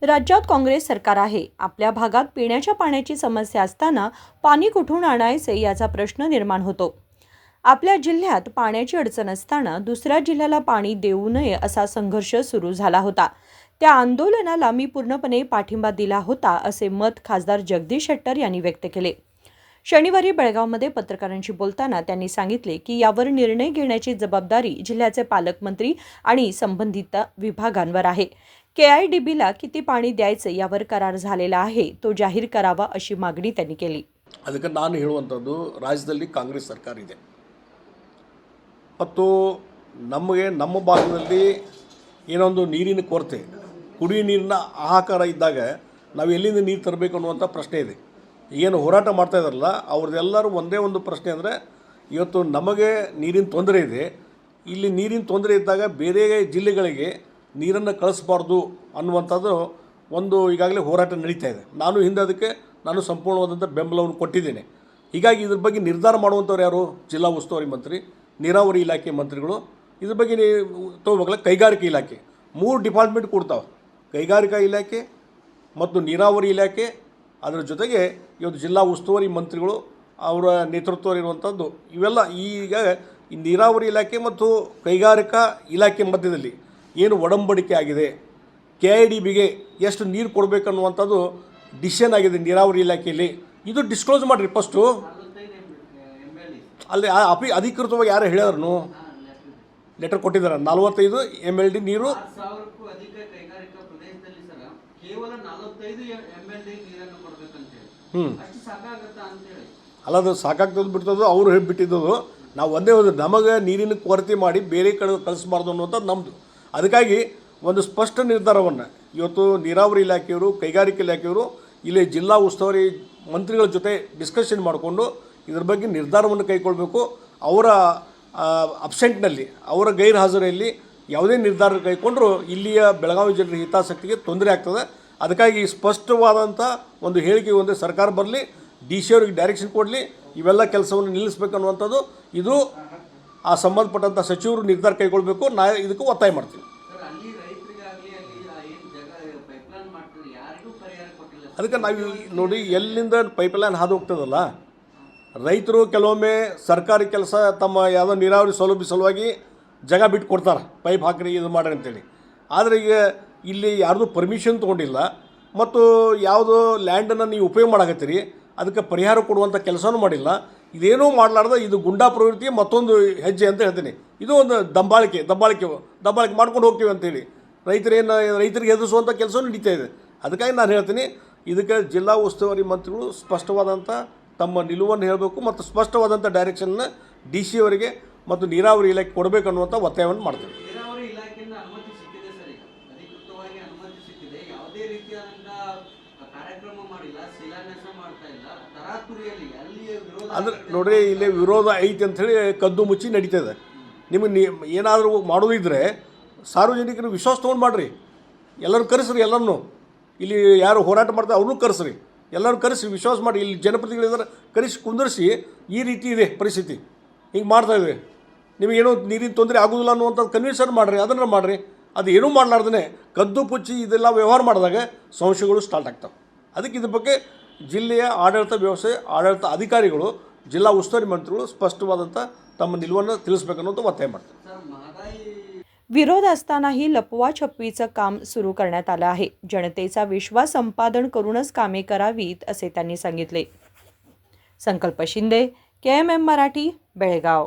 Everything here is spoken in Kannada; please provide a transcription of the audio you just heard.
राज्यात काँग्रेस सरकार आहे. आपल्या भागात पिण्याच्या पाण्याची समस्या असताना पाणी कुठून आणायचे याचा प्रश्न निर्माण होतो. आपल्या जिल्ह्यात पाण्याची अडचण असताना दुसऱ्या जिल्ह्याला पाणी देऊ नये असा संघर्ष सुरू झाला होता. त्या आंदोलनाला मी पूर्णपणे पाठिंबा दिला होता असे मत खासदार जगदीश शेट्टर यांनी व्यक्त केले. शनिवारी बेळगावमध्ये पत्रकारांशी बोलताना त्यांनी सांगितले की यावर निर्णय घेण्याची जबाबदारी जिल्ह्याचे पालकमंत्री आणि संबंधित विभागांवर आहे. KIDBला किती पाणी द्यायचे यावर करार झालेला आहे, तो जाहीर करावा अशी मागणी त्यांनी केली. ಅದಕ್ಕೆ ನಾನು ಹೇಳುವಂಥದ್ದು ರಾಜ್ಯದಲ್ಲಿ ಕಾಂಗ್ರೆಸ್ ಸರ್ಕಾರ ಇದೆ ಮತ್ತು ನಮಗೆ ನಮ್ಮ ಭಾಗದಲ್ಲಿ ಏನೊಂದು ನೀರಿನ ಕೊರತೆ, ಕುಡಿಯುವ ನೀರಿನ ಹಾಹಾಕಾರ ಇದ್ದಾಗ ನಾವು ಎಲ್ಲಿಂದ ನೀರು ತರಬೇಕು ಅನ್ನುವಂಥ ಪ್ರಶ್ನೆ ಇದೆ. ಏನು ಹೋರಾಟ ಮಾಡ್ತಾ ಇದ್ದಾರಲ್ಲ ಅವ್ರದ್ದೆಲ್ಲರೂ ಒಂದೇ ಒಂದು ಪ್ರಶ್ನೆ ಅಂದರೆ, ಇವತ್ತು ನಮಗೆ ನೀರಿನ ತೊಂದರೆ ಇದೆ, ಇಲ್ಲಿ ನೀರಿನ ತೊಂದರೆ ಇದ್ದಾಗ ಬೇರೆ ಜಿಲ್ಲೆಗಳಿಗೆ ನೀರನ್ನು ಕಳಿಸಬಾರ್ದು ಅನ್ನುವಂಥದ್ದು ಒಂದು ಈಗಾಗಲೇ ಹೋರಾಟ ನಡೀತಾ ಇದೆ. ನಾನು ಸಂಪೂರ್ಣವಾದಂಥ ಬೆಂಬಲವನ್ನು ಕೊಟ್ಟಿದ್ದೇನೆ. ಹೀಗಾಗಿ ಇದ್ರ ಬಗ್ಗೆ ನಿರ್ಧಾರ ಮಾಡುವಂಥವ್ರು ಯಾರು? ಜಿಲ್ಲಾ ಉಸ್ತುವಾರಿ ಮಂತ್ರಿ, ನೀರಾವರಿ ಇಲಾಖೆ ಮಂತ್ರಿಗಳು. ಇದ್ರ ಬಗ್ಗೆ ತೊಗೋಬೇಕಲ್ಲ, ಕೈಗಾರಿಕೆ ಇಲಾಖೆ. 3 ಡಿಪಾರ್ಟ್ಮೆಂಟ್ ಕೊಡ್ತಾವೆ, ಕೈಗಾರಿಕಾ ಇಲಾಖೆ ಮತ್ತು ನೀರಾವರಿ ಇಲಾಖೆ. ಅದರ ಜೊತೆಗೆ ಇವತ್ತು ಜಿಲ್ಲಾ ಉಸ್ತುವಾರಿ ಮಂತ್ರಿಗಳು ಅವರ ನೇತೃತ್ವ ಇರುವಂಥದ್ದು. ಇವೆಲ್ಲ ಈಗ ಈ ನೀರಾವರಿ ಇಲಾಖೆ ಮತ್ತು ಕೈಗಾರಿಕಾ ಇಲಾಖೆ ಮಧ್ಯದಲ್ಲಿ ಏನು ಒಡಂಬಡಿಕೆ ಆಗಿದೆ, KIDBಗೆ ಎಷ್ಟು ನೀರು ಕೊಡಬೇಕನ್ನುವಂಥದ್ದು ಡಿಸಿಷನ್ ಆಗಿದೆ ನೀರಾವರಿ ಇಲಾಖೆಯಲ್ಲಿ. ಇದು ಡಿಸ್ಕ್ಲೋಸ್ ಮಾಡಿರಿ ಫಸ್ಟು. ಅಲ್ಲಿ ಅಧಿಕೃತವಾಗಿ ಯಾರು ಹೇಳಿದ್ರು, ಲೆಟರ್ ಕೊಟ್ಟಿದ್ದಾರೆ. 45 MLD ನೀರು ಅಲ್ಲದು ಸಾಕಾಗ್ತದೆ ಬಿಡ್ತದೋ ಅವರು ಬಿಟ್ಟಿದ್ದದು. ನಾವು ಒಂದೇ ನಮಗೆ ನೀರಿನ ಕೊರತೆ ಮಾಡಿ ಬೇರೆ ಕಡೆ ಕಳಿಸ್ಬಾರ್ದು ಅನ್ನುವಂಥದ್ದು ನಮ್ಮದು. ಅದಕ್ಕಾಗಿ ಒಂದು ಸ್ಪಷ್ಟ ನಿರ್ಧಾರವನ್ನು ಇವತ್ತು ನೀರಾವರಿ ಇಲಾಖೆಯವರು, ಕೈಗಾರಿಕೆ ಇಲಾಖೆಯವರು ಇಲ್ಲಿ ಜಿಲ್ಲಾ ಉಸ್ತುವಾರಿ ಮಂತ್ರಿಗಳ ಜೊತೆ ಡಿಸ್ಕಷನ್ ಮಾಡಿಕೊಂಡು ಇದ್ರ ಬಗ್ಗೆ ನಿರ್ಧಾರವನ್ನು ಕೈಗೊಳ್ಳಬೇಕು. ಅವರ ಅಬ್ಸೆಂಟ್ನಲ್ಲಿ, ಅವರ ಗೈರು ಹಾಜರಿಯಲ್ಲಿ ಯಾವುದೇ ನಿರ್ಧಾರ ಕೈಗೊಂಡ್ರೂ ಇಲ್ಲಿಯ ಬೆಳಗಾವಿ ಜನರ ಹಿತಾಸಕ್ತಿಗೆ ತೊಂದರೆ ಆಗ್ತದೆ. ಅದಕ್ಕಾಗಿ ಸ್ಪಷ್ಟವಾದಂಥ ಒಂದು ಹೇಳಿಕೆ ಒಂದೇ ಸರ್ಕಾರ ಬರಲಿ, DC ಅವರಿಗೆ ಡೈರೆಕ್ಷನ್ ಕೊಡಲಿ, ಇವೆಲ್ಲ ಕೆಲಸವನ್ನು ನಿಲ್ಲಿಸಬೇಕನ್ನುವಂಥದ್ದು. ಇದು ಆ ಸಂಬಂಧಪಟ್ಟಂಥ ಸಚಿವರು ನಿರ್ಧಾರ ಕೈಗೊಳ್ಳಬೇಕು. ಇದಕ್ಕೆ ಒತ್ತಾಯ ಮಾಡ್ತೀವಿ. ಅದಕ್ಕೆ ನಾವು ನೋಡಿ, ಎಲ್ಲಿಂದ ಪೈಪ್ಲೈನ್ ಹಾದು ಹೋಗ್ತದಲ್ಲ, ರೈತರು ಕೆಲವೊಮ್ಮೆ ಸರ್ಕಾರಿ ಕೆಲಸ ತಮ್ಮ ಯಾವುದೋ ನೀರಾವರಿ ಸೌಲಭ್ಯ ಸಲುವಾಗಿ ಜಾಗ ಬಿಟ್ಟು ಕೊಡ್ತಾರೆ, ಪೈಪ್ ಹಾಕ್ರಿ ಇದು ಮಾಡ್ರಿ ಅಂತೇಳಿ. ಆದರೆ ಈಗ ಇಲ್ಲಿ ಯಾರ್ದು ಪರ್ಮಿಷನ್ ತೊಗೊಂಡಿಲ್ಲ ಮತ್ತು ಯಾವುದೋ ಲ್ಯಾಂಡನ್ನು ನೀವು ಉಪಯೋಗ ಮಾಡಕತ್ತೀರಿ, ಅದಕ್ಕೆ ಪರಿಹಾರ ಕೊಡುವಂಥ ಕೆಲಸನೂ ಮಾಡಿಲ್ಲ. ಇದೇನೂ ಮಾಡಲಾರ್ದ ಇದು ಗುಂಡಾ ಪ್ರವೃತ್ತಿಯ ಮತ್ತೊಂದು ಹೆಜ್ಜೆ ಅಂತ ಹೇಳ್ತೀನಿ. ಇದು ಒಂದು ದಬ್ಬಾಳಿಕೆ ಮಾಡ್ಕೊಂಡು ಹೋಗ್ತೀವಿ ಅಂತೇಳಿ ರೈತರಿಗೆ ಎದುರಿಸುವಂಥ ಕೆಲಸ ನಡೀತಾ ಇದೆ. ಅದಕ್ಕಾಗಿ ನಾನು ಹೇಳ್ತೀನಿ, ಇದಕ್ಕೆ ಜಿಲ್ಲಾ ಉಸ್ತುವಾರಿ ಮಂತ್ರಿಗಳು ಸ್ಪಷ್ಟವಾದಂಥ ತಮ್ಮ ನಿಲುವನ್ನು ಹೇಳಬೇಕು ಮತ್ತು ಸ್ಪಷ್ಟವಾದಂಥ ಡೈರೆಕ್ಷನ್ನ DC ಅವರಿಗೆ ಮತ್ತು ನೀರಾವರಿ ಇಲಾಖೆ ಕೊಡಬೇಕು ಅನ್ನುವಂಥ ಒತ್ತಾಯವನ್ನು ಮಾಡ್ತೀವಿ. ಅಂದರೆ ನೋಡ್ರಿ, ಇಲ್ಲಿ ವಿರೋಧ ಐತಿ ಅಂಥೇಳಿ ಕದ್ದು ಮುಚ್ಚಿ ನಡೀತದೆ. ನಿಮಗೆ ಏನಾದರೂ ಮಾಡೋದಿದ್ದರೆ ಸಾರ್ವಜನಿಕರು ವಿಶ್ವಾಸ ತೊಗೊಂಡು ಮಾಡಿರಿ, ಎಲ್ಲರೂ ಕರೆಸ್ರಿ. ಎಲ್ಲರನ್ನೂ ಇಲ್ಲಿ ಯಾರು ಹೋರಾಟ ಮಾಡ್ತಾರೆ ಅವ್ರನ್ನೂ ಕರೆಸ್ರಿ, ಎಲ್ಲರೂ ಕರೆಸಿ ವಿಶ್ವಾಸ ಮಾಡಿ. ಇಲ್ಲಿ ಜನಪ್ರತಿನಿಧಿಗಳಿದ್ದಾರೆ, ಕರೆಸಿ ಕುಂದರಿಸಿ, ಈ ರೀತಿ ಇದೆ ಪರಿಸ್ಥಿತಿ, ಹಿಂಗೆ ಮಾಡ್ತಾಯಿದ್ವಿ, ನಿಮಗೇನೋ ನೀರಿನ ತೊಂದರೆ ಆಗೋದಿಲ್ಲ ಅನ್ನುವಂಥದ್ದು ಕನ್ವಿನ್ಸನ್ ಮಾಡಿರಿ, ಅದನ್ನು ಮಾಡಿರಿ. ಅದು ಏನೂ ಮಾಡಲಾರ್ದೇ ಕದ್ದು ಪುಚ್ಚಿ ಇದೆಲ್ಲ ವ್ಯವಹಾರ ಮಾಡಿದಾಗ ಸಂಶಯಗಳು ಸ್ಟಾರ್ಟ್ ಆಗ್ತವೆ. ಅದಕ್ಕೆ ಇದ್ರ ಬಗ್ಗೆ ಜಿಲ್ಲೆಯ ಆಡಳಿತ ವ್ಯವಸ್ಥೆ, ಆಡಳಿತ ಅಧಿಕಾರಿಗಳು, जिल्हा उस्तुवारी मंत्रिಗಳು स्पष्टवाದಂತ ತಮ್ಮ ನಿಲುವನ್ನು ತಿಳಿಸಬೇಕನ್ನೋದು ಒತ್ತಾಯ ಮಾಡ್ತಾರೆ. विरोध असतानाही लपवाछपवीचं काम सुरू करण्यात आलं आहे. जनतेचा विश्वास संपादन करूनच कामे करावीत असे त्यांनी सांगितले. संकल्प शिंदे, KMM मराठी, बेळगाव.